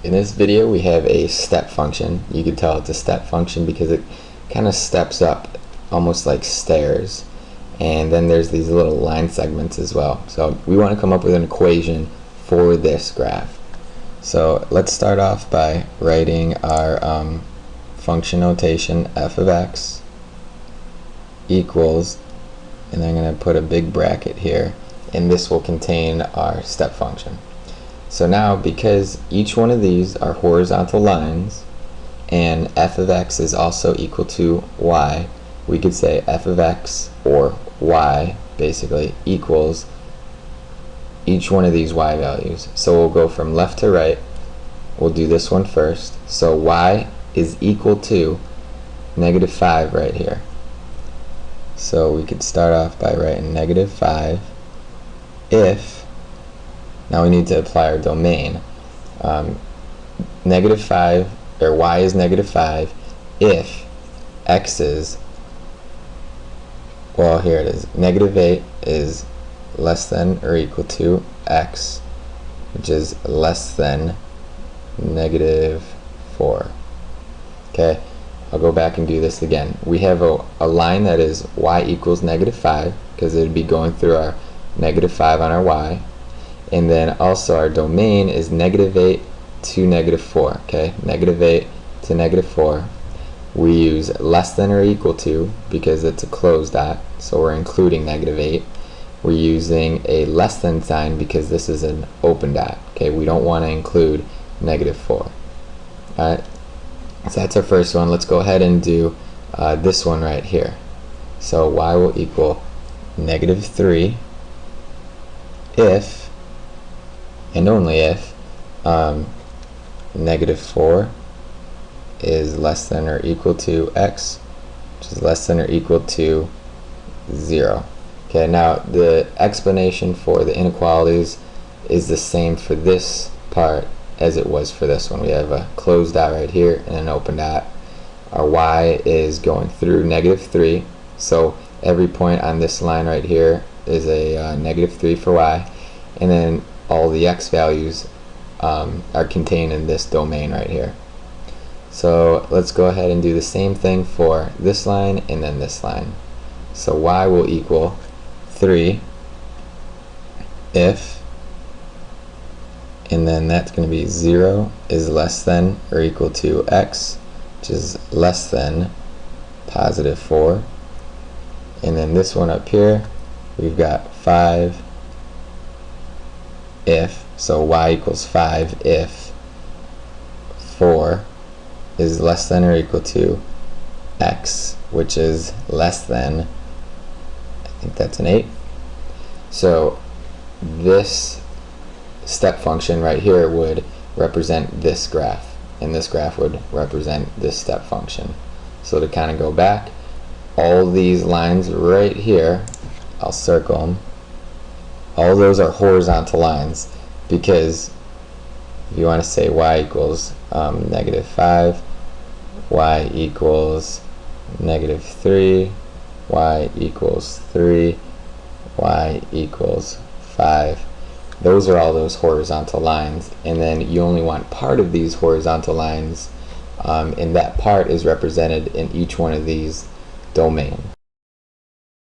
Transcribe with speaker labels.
Speaker 1: In this video we have a step function. You can tell it's a step function because it kind of steps up almost like stairs, and then there's these little line segments as well. So we want to come up with an equation for this graph. So let's start off by writing our function notation. F of x equals, and I'm going to put a big bracket here, and this will contain our step function. So now, because each one of these are horizontal lines and f of x is also equal to y, we could say f of x, or y basically, equals each one of these y values. So we'll go from left to right. We'll do this one first. So y is equal to -5 right here. So we could start off by writing -5 if, now we need to apply our domain. -5, or y is -5 if x is, well, here it is, -8 is less than or equal to x, which is less than -4. Okay, I'll go back and do this again. We have a line that is y equals -5, because it would be going through our -5 on our y, and then also our domain is -8 to -4. Okay, -8 to -4. We use less than or equal to because it's a closed dot, so we're including -8. We're using a less than sign because this is an open dot. Okay, we don't want to include -4. Alright, so that's our first one. Let's go ahead and do this one right here. So y will equal -3 if, and only if, -4 is less than or equal to x, which is less than or equal to 0. Okay, now the explanation for the inequalities is the same for this part as it was for this one. We have a closed dot right here and an open dot. Our y is going through -3, so every point on this line right here is a -3 for y, and then all the x values are contained in this domain right here. So let's go ahead and do the same thing for this line and then this line. So y will equal 3 if, and then that's going to be 0 is less than or equal to x, which is less than +4. And then this one up here, we've got 5 if, so y equals 5 if 4 is less than or equal to x, which is less than, I think that's an 8. So this step function right here would represent this graph, and this graph would represent this step function. So to kind of go back, all these lines right here, I'll circle them, all those are horizontal lines, because if you want to say y equals -5, y equals -3, y equals 3, y equals 5. Those are all those horizontal lines, and then you only want part of these horizontal lines, and that part is represented in each one of these domains.